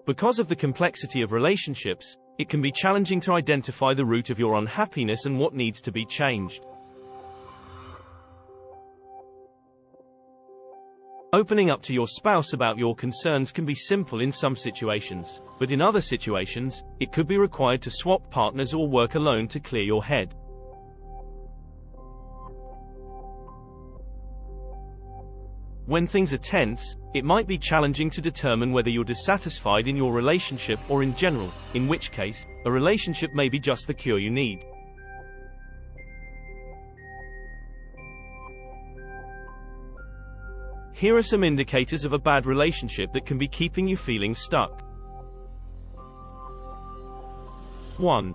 Because of the complexity of relationships, it can be challenging to identify the root of your unhappiness and what needs to be changed. Opening up to your spouse about your concerns can be simple in some situations, but in other situations, it could be required to swap partners or work alone to clear your head. When things are tense, it might be challenging to determine whether you're dissatisfied in your relationship or in general, in which case, a relationship may be just the cure you need. Here are some indicators of a bad relationship that can be keeping you feeling stuck. 1.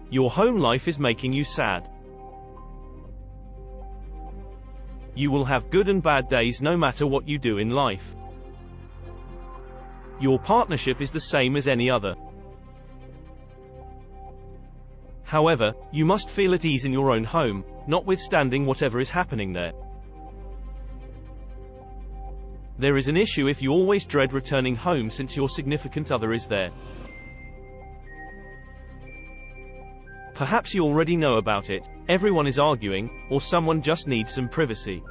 Your home life is making you sad. You will have good and bad days no matter what you do in life. Your partnership is the same as any other. However, you must feel at ease in your own home, notwithstanding whatever is happening there. There is an issue if you always dread returning home since your significant other is there. Perhaps you already know about it, everyone is arguing, or someone just needs some privacy.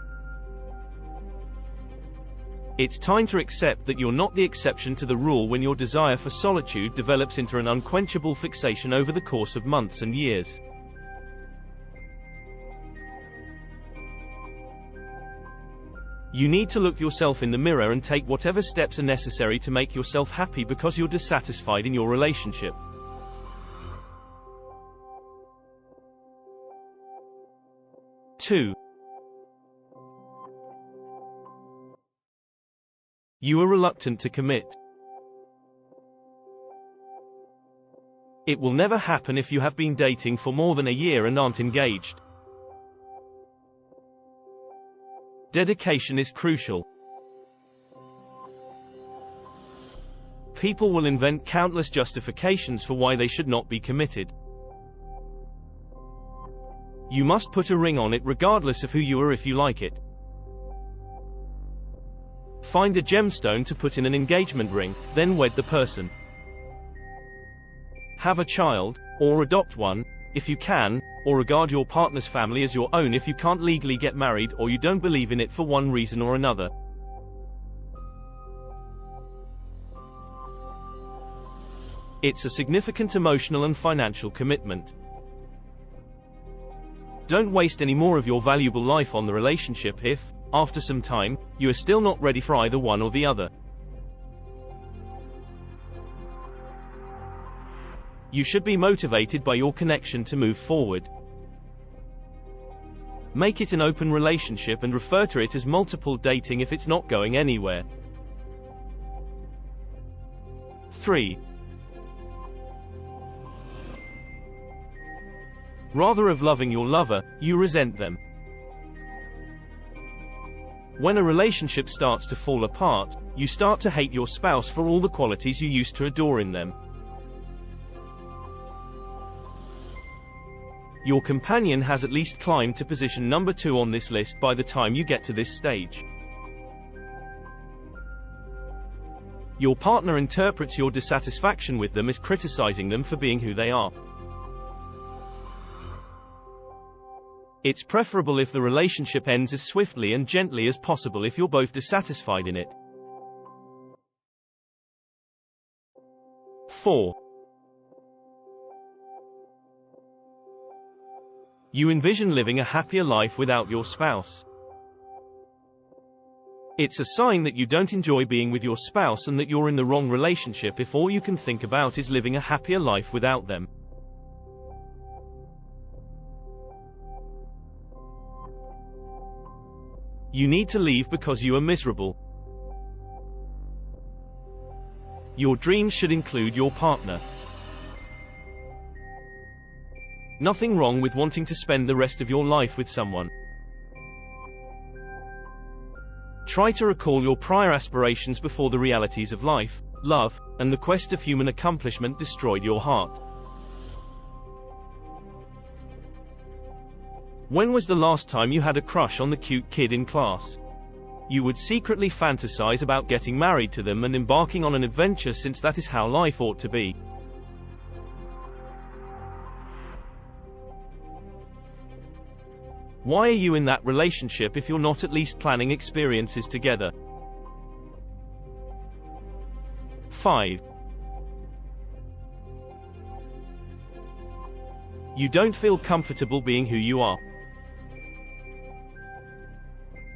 It's time to accept that you're not the exception to the rule when your desire for solitude develops into an unquenchable fixation over the course of months and years. You need to look yourself in the mirror and take whatever steps are necessary to make yourself happy because you're dissatisfied in your relationship. 2. You are reluctant to commit. It will never happen if you have been dating for more than a year and aren't engaged. Dedication is crucial. People will invent countless justifications for why they should not be committed. You must put a ring on it regardless of who you are if you like it. Find a gemstone to put in an engagement ring, then wed the person. Have a child, or adopt one, if you can, or regard your partner's family as your own if you can't legally get married or you don't believe in it for one reason or another. It's a significant emotional and financial commitment. Don't waste any more of your valuable life on the relationship if, after some time, you are still not ready for either one or the other. You should be motivated by your connection to move forward. Make it an open relationship and refer to it as multiple dating if it's not going anywhere. 3. Rather of loving your lover, you resent them. When a relationship starts to fall apart, you start to hate your spouse for all the qualities you used to adore in them. Your companion has at least climbed to position number 2 on this list by the time you get to this stage. Your partner interprets your dissatisfaction with them as criticizing them for being who they are. It's preferable if the relationship ends as swiftly and gently as possible if you're both dissatisfied in it. 4. You envision living a happier life without your spouse. It's a sign that you don't enjoy being with your spouse and that you're in the wrong relationship if all you can think about is living a happier life without them. You need to leave because you are miserable. Your dreams should include your partner. Nothing wrong with wanting to spend the rest of your life with someone. Try to recall your prior aspirations before the realities of life, love, and the quest of human accomplishment destroyed your heart. When was the last time you had a crush on the cute kid in class? You would secretly fantasize about getting married to them and embarking on an adventure, since that is how life ought to be. Why are you in that relationship if you're not at least planning experiences together? 5. You don't feel comfortable being who you are.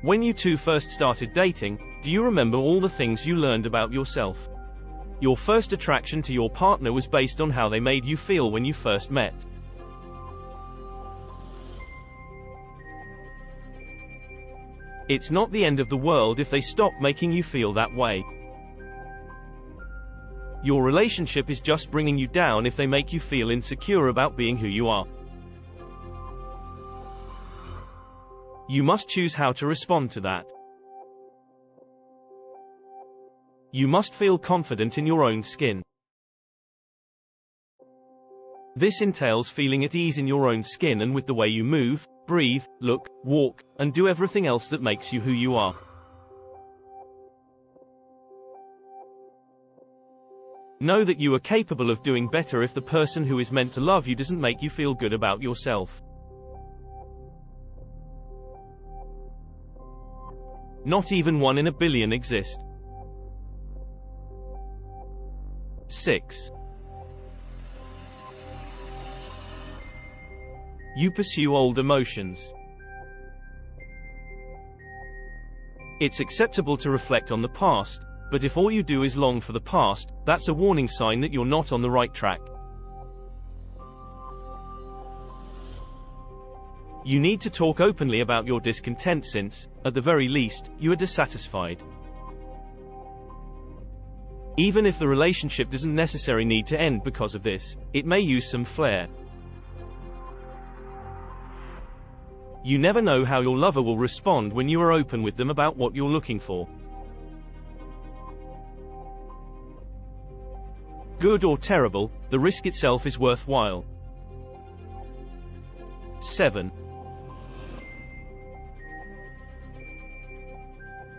When you two first started dating, do you remember all the things you learned about yourself? Your first attraction to your partner was based on how they made you feel when you first met. It's not the end of the world if they stop making you feel that way. Your relationship is just bringing you down if they make you feel insecure about being who you are. You must choose how to respond to that. You must feel confident in your own skin. This entails feeling at ease in your own skin and with the way you move, breathe, look, walk, and do everything else that makes you who you are. Know that you are capable of doing better if the person who is meant to love you doesn't make you feel good about yourself. Not even 1 in a billion exist. 6. You pursue old emotions. It's acceptable to reflect on the past, but if all you do is long for the past, that's a warning sign that you're not on the right track. You need to talk openly about your discontent since, at the very least, you are dissatisfied. Even if the relationship doesn't necessarily need to end because of this, it may use some flair. You never know how your lover will respond when you are open with them about what you're looking for. Good or terrible, the risk itself is worthwhile. 7.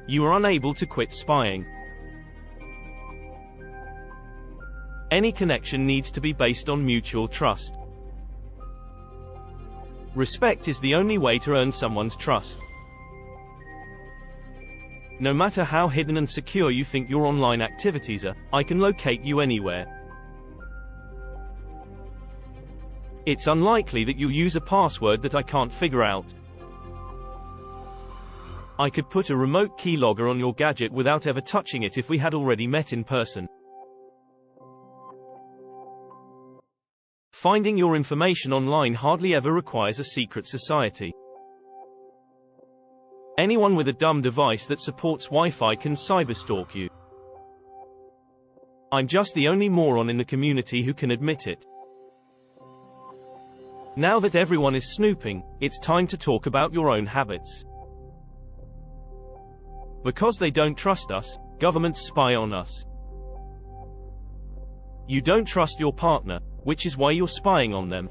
You are unable to quit spying. Any connection needs to be based on mutual trust. Respect is the only way to earn someone's trust. No matter how hidden and secure you think your online activities are, I can locate you anywhere. It's unlikely that you'll use a password that I can't figure out. I could put a remote keylogger on your gadget without ever touching it if we had already met in person. Finding your information online hardly ever requires a secret society. Anyone with a dumb device that supports Wi-Fi can cyberstalk you. I'm just the only moron in the community who can admit it. Now that everyone is snooping, it's time to talk about your own habits. Because they don't trust us, governments spy on us. You don't trust your partner, which is why you're spying on them.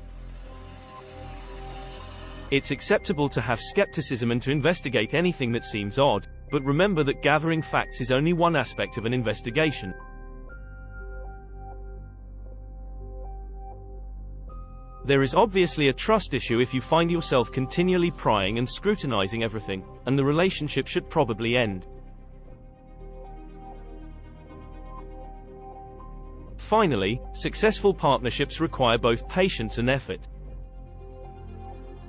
It's acceptable to have skepticism and to investigate anything that seems odd, but remember that gathering facts is only one aspect of an investigation. There is obviously a trust issue if you find yourself continually prying and scrutinizing everything, and the relationship should probably end. Finally, successful partnerships require both patience and effort.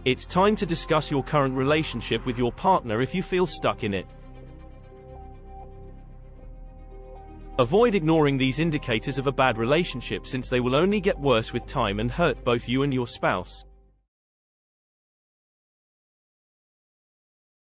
It's time to discuss your current relationship with your partner if you feel stuck in it. Avoid ignoring these indicators of a bad relationship since they will only get worse with time and hurt both you and your spouse.